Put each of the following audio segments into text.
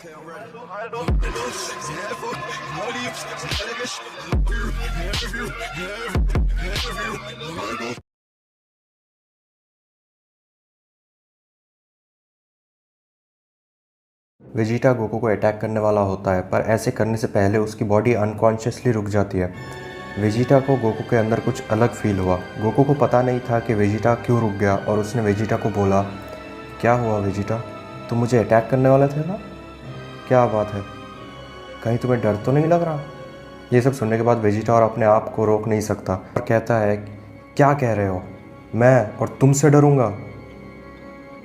Vegeta Goku को attack करने वाला होता है, पर ऐसे करने से पहले उसकी बॉडी अनकॉन्शियसली रुक जाती है। वेजिटा को गोकू के अंदर कुछ अलग फील हुआ। गोकू को पता नहीं था कि वेजिटा क्यों रुक गया, और उसने वेजिटा को बोला, क्या हुआ वेजिटा, तुम मुझे अटैक करने वाले थे ना? क्या बात है, कहीं तुम्हें डर तो नहीं लग रहा? ये सब सुनने के बाद वेजिटा और अपने आप को रोक नहीं सकता और कहता है, क्या कह रहे हो, मैं और तुमसे डरूंगा?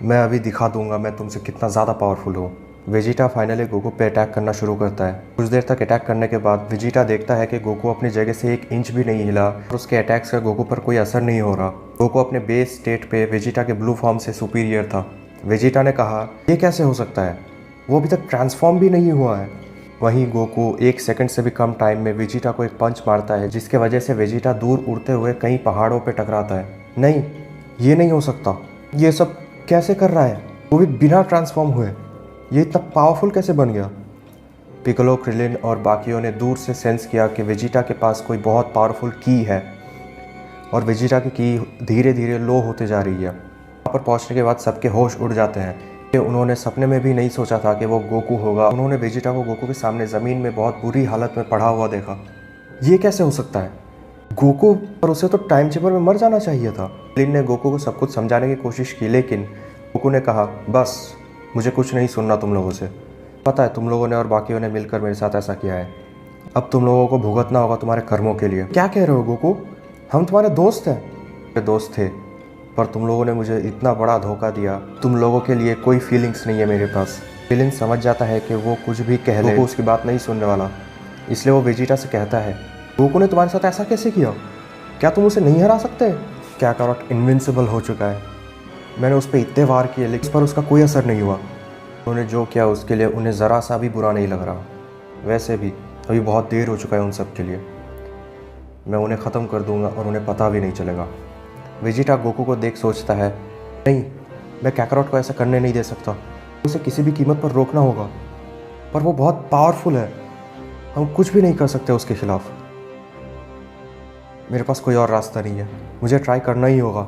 मैं अभी दिखा दूंगा मैं तुमसे कितना ज़्यादा पावरफुल हूँ। वेजिटा फाइनली गोकू पे अटैक करना शुरू करता है। कुछ देर तक अटैक करने के बाद वेजिटा देखता है कि गोकू अपनी जगह से 1 इंच भी नहीं हिला और उसके अटैक्स का गोकू पर कोई असर नहीं हो रहा। गोकू अपने बेस स्टेट पे वेजिटा के ब्लू फॉर्म से सुपीरियर था। वेजिटा ने कहा, ये कैसे हो सकता है, वो अभी तक ट्रांसफॉर्म भी नहीं हुआ है। वहीं गोकू 1 सेकंड से भी कम टाइम में वेजिटा को एक पंच मारता है, जिसके वजह से वेजिटा दूर उड़ते हुए कई पहाड़ों पर टकराता है। नहीं, ये नहीं हो सकता, ये सब कैसे कर रहा है, वो भी बिना ट्रांसफॉर्म हुए, ये इतना पावरफुल कैसे बन गया? पिकोलो, क्रिलिन और बाकियों ने दूर से सेंस किया कि वेजिटा के पास कोई बहुत पावरफुल की है और वेजिटा की धीरे धीरे लो होते जा रही है। वहाँ पर पहुँचने के बाद सबके होश उड़ जाते हैं कि उन्होंने सपने में भी नहीं सोचा था कि वो गोकू होगा। उन्होंने वेजिटा को गोकू के सामने ज़मीन में बहुत बुरी हालत में पड़ा हुआ देखा। ये कैसे हो सकता है? गोकू, पर उसे तो टाइम चेंबर में मर जाना चाहिए था। क्रिलिन ने गोकू को सब कुछ समझाने की कोशिश की, लेकिन गोकू ने कहा, बस मुझे कुछ नहीं सुनना तुम लोगों से। पता है तुम लोगों ने और बाकियों ने मिलकर मेरे साथ ऐसा किया है, अब तुम लोगों को भुगतना होगा तुम्हारे कर्मों के लिए। क्या कह रहे हो गोकू, हम तुम्हारे दोस्त हैं। मेरे दोस्त थे, पर तुम लोगों ने मुझे इतना बड़ा धोखा दिया। तुम लोगों के लिए कोई फीलिंग्स नहीं है मेरे पास। क्रिलिन समझ जाता है कि वो कुछ भी कह ले, गोकू उसकी बात नहीं सुनने वाला, इसलिए वो वेजिटा से कहता है, गोकू ने तुम्हारे साथ ऐसा कैसे किया? क्या तुम उसे नहीं हरा सकते? काकारोट इनविंसिबल हो चुका है। मैंने उस पर इतने वार किए, लेकिन उस पर उसका कोई असर नहीं हुआ। उन्होंने जो किया उसके लिए उन्हें ज़रा सा भी बुरा नहीं लग रहा। वैसे भी अभी बहुत देर हो चुका है उन सब के लिए। मैं उन्हें ख़त्म कर दूंगा और उन्हें पता भी नहीं चलेगा। वेजिटा गोकू को देख सोचता है, नहीं, मैं काकारोट को ऐसा करने नहीं दे सकता, उसे किसी भी कीमत पर रोकना होगा। पर वो बहुत पावरफुल है, हम कुछ भी नहीं कर सकते उसके खिलाफ। मेरे पास कोई और रास्ता नहीं है, मुझे ट्राई करना ही होगा।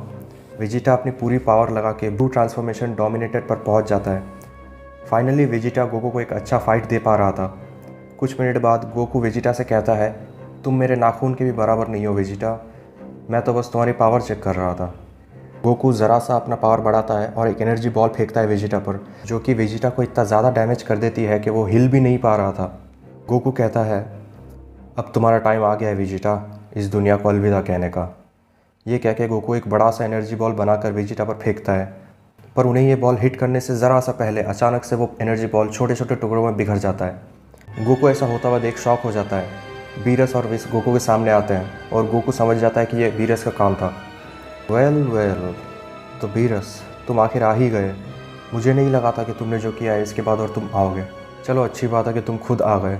वेजिटा अपनी पूरी पावर लगा के ब्लू ट्रांसफॉर्मेशन डोमिनेटर पर पहुंच जाता है। फाइनली वेजिटा गोकू को एक अच्छा फाइट दे पा रहा था। कुछ मिनट बाद गोकू वेजिटा से कहता है, तुम मेरे नाखून के भी बराबर नहीं हो वेजिटा, मैं तो बस तुम्हारी पावर चेक कर रहा था। गोकू ज़रा सा अपना पावर बढ़ाता है और एक एनर्जी बॉल फेंकता है वेजिटा पर, जो कि वेजिटा को इतना ज़्यादा डैमेज कर देती है कि वो हिल भी नहीं पा रहा था। गोकू कहता है, अब तुम्हारा टाइम आ गया है वेजिटा, इस दुनिया को अलविदा कहने का। ये कह के गोकू एक बड़ा सा एनर्जी बॉल बनाकर वेजिटा पर फेंकता है, पर उन्हें ये बॉल हिट करने से ज़रा सा पहले अचानक से वो एनर्जी बॉल छोटे छोटे टुकड़ों में बिखर जाता है। गोकू ऐसा होता हुआ देख शॉक हो जाता है। बीरस और विस गोकू के सामने आते हैं और गोकू समझ जाता है कि ये बीरस का काम था। वेल, तो बीरस, तुम आखिर आ ही गए। मुझे नहीं लगा था कि तुमने जो किया है इसके बाद और तुम आओगे। चलो अच्छी बात है कि तुम खुद आ गए।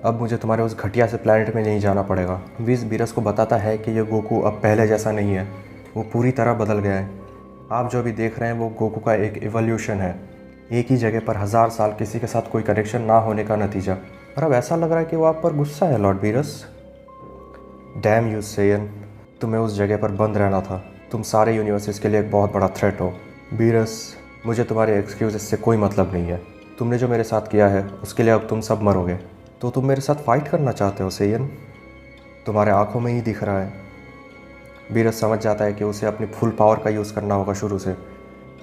अब मुझे तुम्हारे उस घटिया से प्लैनेट में नहीं जाना पड़ेगा। विस बीरस को बताता है कि ये गोकू अब पहले जैसा नहीं है, वो पूरी तरह बदल गया है। आप जो अभी देख रहे हैं वो गोकू का एक इवोल्यूशन है, एक ही जगह पर 1000 साल किसी के साथ कोई कनेक्शन ना होने का नतीजा। और अब ऐसा लग रहा है कि वो आप पर गुस्सा है Lord Beerus. Damn you Saiyan, तुम्हें उस जगह पर बंद रहना था। तुम सारे यूनिवर्सेस के लिए एक बहुत बड़ा थ्रेट हो। बीरस, मुझे तुम्हारे एक्सक्यूज़ से कोई मतलब नहीं है। तुमने जो मेरे साथ किया है उसके लिए अब तुम सब मरोगे। तो तुम मेरे साथ फाइट करना चाहते हो सेयन? तुम्हारे आंखों में ही दिख रहा है। बीरस समझ जाता है कि उसे अपनी फुल पावर का यूज़ करना होगा शुरू से।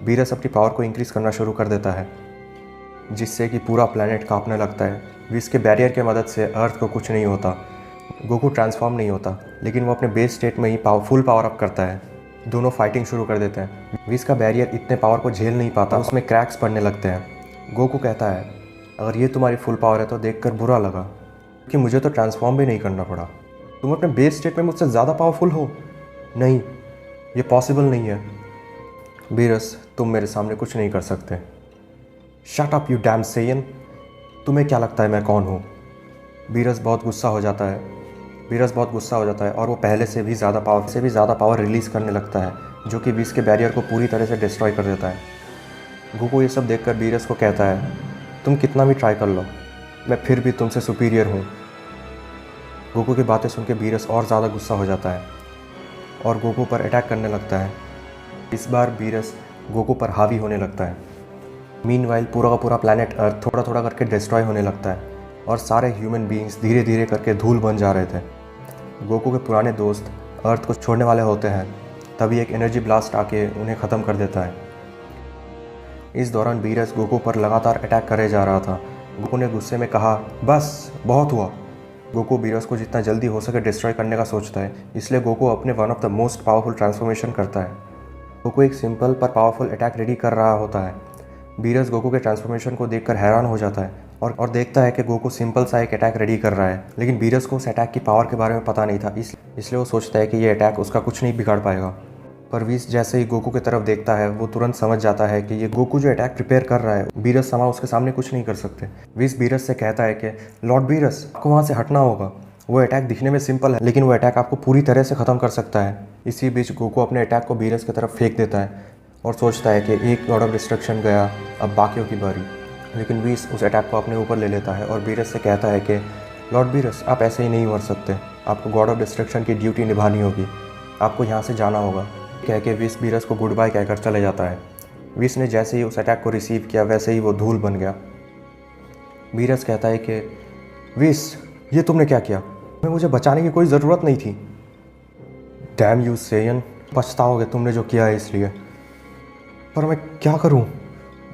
बीरस अपनी पावर को इंक्रीज़ करना शुरू कर देता है, जिससे कि पूरा प्लैनेट कांपने लगता है। विस के बैरियर की मदद से अर्थ को कुछ नहीं होता। गोकू ट्रांसफॉर्म नहीं होता, लेकिन वो अपने बेस स्टेट में ही फुल पावर अप करता है। दोनों फाइटिंग शुरू कर देते हैं। विस का बैरियर इतने पावर को झेल नहीं पाता, उसमें क्रैक्स पड़ने लगते हैं। गोकू कहता है, अगर ये तुम्हारी फुल पावर है तो देखकर बुरा लगा, क्योंकि मुझे तो ट्रांसफॉर्म भी नहीं करना पड़ा। तुम अपने बेस स्टेट में मुझसे ज़्यादा पावरफुल हो। नहीं, ये पॉसिबल नहीं है। बीरस, तुम मेरे सामने कुछ नहीं कर सकते। Shut up you dam Saiyan, तुम्हें क्या लगता है मैं कौन हूँ? बीरस बहुत गुस्सा हो जाता है और वो पहले से भी ज़्यादा पावर रिलीज़ करने लगता है, जो कि विस के बैरियर को पूरी तरह से डिस्ट्रॉय कर देता है। गोकू ये सब देखकर बीरस को कहता है, तुम कितना भी ट्राई कर लो, मैं फिर भी तुमसे सुपीरियर हूँ। गोकू की बातें सुन के बीरस और ज़्यादा गुस्सा हो जाता है और गोकू पर अटैक करने लगता है। इस बार बीरस गोकू पर हावी होने लगता है। मीनवाइल पूरा का पूरा प्लैनेट अर्थ थोड़ा थोड़ा करके डिस्ट्रॉय होने लगता है और सारे ह्यूमन बीइंग्स धीरे धीरे करके धूल बन जा रहे थे। गोकू के पुराने दोस्त अर्थ को छोड़ने वाले होते हैं, तभी एक एनर्जी ब्लास्ट आके उन्हें ख़त्म कर देता है। इस दौरान बीरस गोकू पर लगातार अटैक करे जा रहा था। गोकू ने गुस्से में कहा, बस बहुत हुआ। गोकू बीरस को जितना जल्दी हो सके डिस्ट्रॉय करने का सोचता है, इसलिए गोकू अपने one of the most powerful transformation करता है। गोकू एक सिंपल पर पावरफुल अटैक रेडी कर रहा होता है। बीरस गोकू के ट्रांसफॉर्मेशन को देखकर हैरान हो जाता है और देखता है कि गोकू सिंपल सा एक अटैक रेडी कर रहा है, लेकिन बीरस को उस अटैक की पावर के बारे में पता नहीं था, इसलिए वो सोचता है कि ये अटैक उसका कुछ नहीं बिगाड़ पाएगा। पर बीरस जैसे ही गोकू की तरफ देखता है, वो तुरंत समझ जाता है कि ये गोकू जो अटैक प्रिपेयर कर रहा है, बीरस समा उसके सामने कुछ नहीं कर सकते। बीरस से कहता है कि लॉर्ड बीरस, आपको वहाँ से हटना होगा। वो अटैक दिखने में सिंपल है, लेकिन वो अटैक आपको पूरी तरह से ख़त्म कर सकता है। इसी बीच गोकू अपने अटैक को बीरस की तरफ फेंक देता है और सोचता है कि एक गॉड ऑफ डिस्ट्रक्शन गया, अब बाकियों की बारी। लेकिन बीरस उस अटैक को अपने ऊपर ले लेता है और बीरस से कहता है कि लॉर्ड बीरस, आप ऐसे ही नहीं मर सकते, आपको गॉड ऑफ डिस्ट्रक्शन की ड्यूटी निभानी होगी, आपको यहाँ से जाना होगा। कह के बीरस को गुड बाय कहकर चले जाता है। बीरस ने जैसे ही उस अटैक को रिसीव किया, वैसे ही वो धूल बन गया। बीरस कहता है कि बीरस, ये तुमने क्या किया? मुझे बचाने की कोई ज़रूरत नहीं थी। डैम यू सेयन, पछताओगे तुमने जो किया है इसलिए। पर मैं क्या करूं?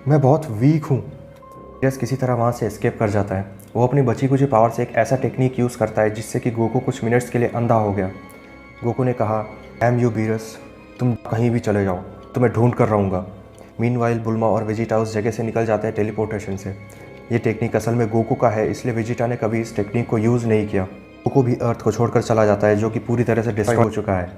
मैं बहुत वीक हूं। बीरस किसी तरह वहां से एस्केप कर जाता है। वो अपनी बची कुची पावर से एक ऐसा टेक्निक यूज़ करता है जिससे कि गोकू कुछ मिनट्स के लिए अंधा हो गया। गोकू ने कहा, डैम यू बीरस, तुम कहीं भी चले जाओ, तुम्हें ढूंढ कर रहूँगा। मीनवाइल बुल्मा और वेजिटा उस जगह से निकल जाते हैं टेलीपोर्टेशन से। ये टेक्निक असल में गोकू का है, इसलिए वेजिटा ने कभी इस टेक्निक को यूज़ नहीं किया। गोकू भी अर्थ को छोड़कर चला जाता है, जो कि पूरी तरह से डिस्ट्रॉय हो चुका है।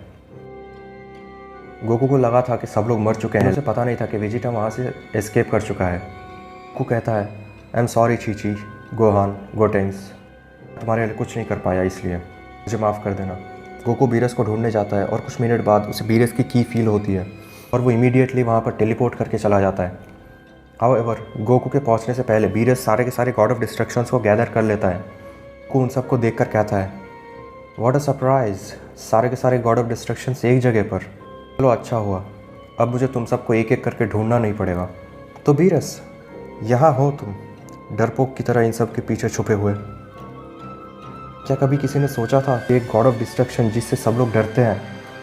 गोकू को लगा था कि सब लोग मर चुके हैं, उसे पता नहीं था कि वेजिटा वहाँ से एस्केप कर चुका है। गोकू कहता है, I am sorry Chichi, Gohan, गोटेंग्स, तुम्हारे लिए कुछ नहीं कर पाया, इसलिए मुझे माफ़ कर देना। गोकू बीरस को ढूंढने जाता है और कुछ मिनट बाद उसे बीरस की फील होती है और वो इमीडिएटली वहाँ पर टेलीपोर्ट करके चला जाता है। हाउएवर, गोकू के पहुँचने से पहले बीरस सारे के सारे गॉड ऑफ डिस्ट्रक्शंस को गैदर कर लेता है। गोकू उन सबको देखकर कहता है, व्हाट अ सरप्राइज, सारे के सारे गॉड ऑफ डिस्ट्रक्शंस एक जगह पर। चलो अच्छा हुआ, अब मुझे तुम सबको एक एक करके ढूंढना नहीं पड़ेगा। तो बीरस, यहाँ हो तुम, डरपोक की तरह इन सब के पीछे छुपे हुए। क्या कभी किसी ने सोचा था कि एक गॉड ऑफ डिस्ट्रक्शन जिससे सब लोग डरते हैं,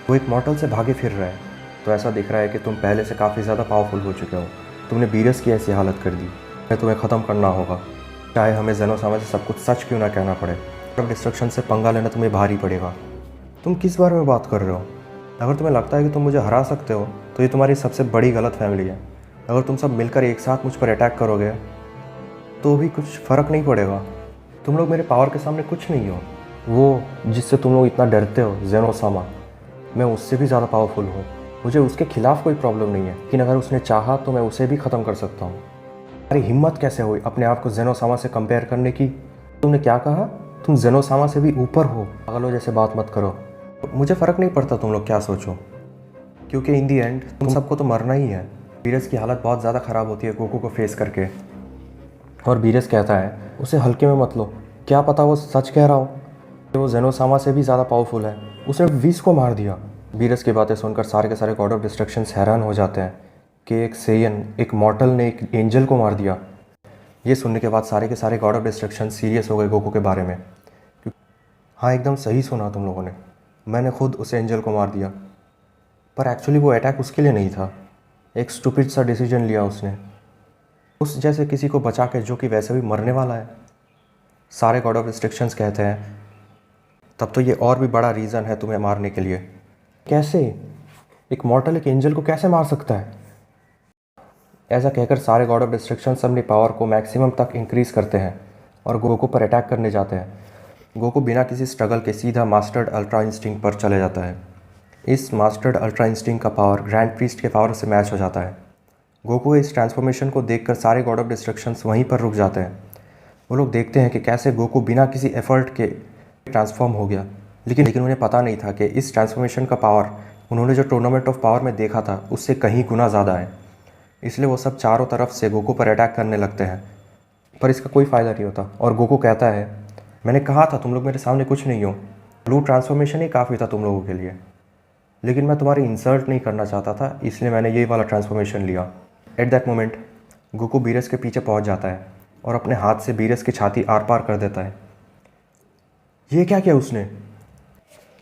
वो एक मॉर्टल से भागे फिर रहा है? तो ऐसा दिख रहा है कि तुम पहले से काफ़ी ज़्यादा पावरफुल हो चुके हो। तुमने बीरस की ऐसी हालत कर दी, तुम्हें ख़त्म करना होगा, चाहे हमें ज़ेनोसामा से सब कुछ सच क्यों ना कहना पड़े। गॉड ऑफ डिस्ट्रक्शन से पंगा लेना तुम्हें भारी पड़ेगा। तुम किस बारे में बात कर रहे हो? अगर तुम्हें लगता है कि तुम मुझे हरा सकते हो, तो ये तुम्हारी सबसे बड़ी गलत फैमिली है। अगर तुम सब मिलकर एक साथ मुझ पर अटैक करोगे तो भी कुछ फ़र्क नहीं पड़ेगा। तुम लोग मेरे पावर के सामने कुछ नहीं हो। वो जिससे तुम लोग इतना डरते हो, ज़ेनोसामा, मैं उससे भी ज़्यादा पावरफुल हूँ। मुझे उसके खिलाफ़ कोई प्रॉब्लम नहीं है, लेकिन अगर उसने चाहा तो मैं उसे भी ख़त्म कर सकता हूँ। तुम्हारी हिम्मत कैसे हुई अपने आप को ज़ेनोसामा से कंपेयर करने की? तुमने क्या कहा? तुम ज़ेनोसामा से भी ऊपर हो? पागलों जैसे बात मत करो। मुझे फ़र्क नहीं पड़ता तुम लोग क्या सोचो, क्योंकि इन दी एंड तुम सबको तो मरना ही है। बीरस की हालत बहुत ज़्यादा ख़राब होती है गोकू को फेस करके, और बीरस कहता है, उसे हल्के में मत लो, क्या पता वो सच कह रहा हो, वो ज़ेनोसामा से भी ज़्यादा पावरफुल है, उसने विस को मार दिया। बीरस की बातें सुनकर सारे के सारे गॉड ऑफ डिस्ट्रक्शंस हैरान हो जाते हैं कि एक सेयन, एक मॉर्टल ने एक एंजल को मार दिया। ये सुनने के बाद सारे के सारे गॉड ऑफ डिस्ट्रक्शन सीरियस हो गए गोकू के बारे में। हाँ, एकदम सही सुना तुम लोगों ने, मैंने खुद उस एंजल को मार दिया। पर एक्चुअली वो अटैक उसके लिए नहीं था, एक स्टूपिड सा डिसीजन लिया उसने, उस जैसे किसी को बचा के जो कि वैसे भी मरने वाला है। सारे गॉड ऑफ डिस्ट्रक्शंस कहते हैं, तब तो ये और भी बड़ा रीज़न है तुम्हें मारने के लिए। कैसे? एक मॉर्टल एक एंजल को कैसे मार सकता है? ऐसा कहकर सारे गॉड ऑफ डिस्ट्रक्शंस अपनी पावर को मैक्सिमम तक इंक्रीज़ करते हैं और गोकू पर अटैक करने जाते हैं। गोकू बिना किसी स्ट्रगल के सीधा मास्टर्ड अल्ट्रा इंस्टिंक्ट पर चले जाता है। इस मास्टर्ड अल्ट्रा इंस्टिंक्ट का पावर ग्रैंड प्रीस्ट के पावर से मैच हो जाता है। गोकू इस ट्रांसफॉर्मेशन को देखकर सारे गॉड ऑफ डिस्ट्रक्शंस वहीं पर रुक जाते हैं। वो लोग देखते हैं कि कैसे गोकू बिना किसी एफर्ट के ट्रांसफॉर्म हो गया, लेकिन उन्हें पता नहीं था कि इस ट्रांसफॉर्मेशन का पावर उन्होंने जो टूर्नामेंट ऑफ पावर में देखा था उससे कहीं गुना ज़्यादा है। इसलिए वो सब चारों तरफ से गोकू पर अटैक करने लगते हैं। पर इसका कोई फ़ायदा नहीं होता और गोकू कहता है, मैंने कहा था तुम लोग मेरे सामने कुछ नहीं हो, ब्लू ट्रांसफॉर्मेशन ही काफ़ी था तुम लोगों के लिए, लेकिन मैं तुम्हारी इंसल्ट नहीं करना चाहता था, इसलिए मैंने यही वाला ट्रांसफॉर्मेशन लिया। At that moment Goku Beerus के पीछे पहुंच जाता है और अपने हाथ से बीरस की छाती आर पार कर देता है। ये क्या किया उसने?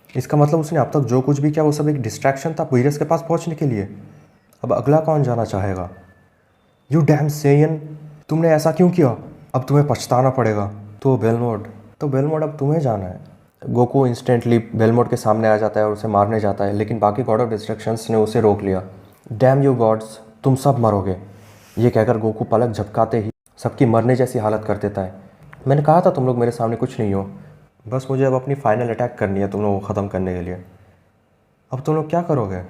इसका मतलब उसने अब तक जो कुछ भी किया वो सब एक डिस्ट्रैक्शन था बीरस के पास पहुंचने के लिए। अब अगला कौन जाना चाहेगा? यू डैम सेयन, तुमने ऐसा क्यों किया? अब तुम्हें पछताना पड़ेगा। तो बेलमोड अब तुम्हें जाना है। गोकू इंस्टेंटली बेलमोड के सामने आ जाता है और उसे मारने जाता है, लेकिन बाकी गॉड ऑफ डिस्ट्रक्शंस ने उसे रोक लिया। डैम यू गॉड्स, तुम सब मरोगे। ये कहकर गोकू पलक झपकाते ही सबकी मरने जैसी हालत कर देता है। मैंने कहा था तुम लोग मेरे सामने कुछ नहीं हो, बस मुझे अब अपनी फाइनल अटैक करनी है तुम लोगों को ख़त्म करने के लिए। अब तुम लोग क्या करोगे?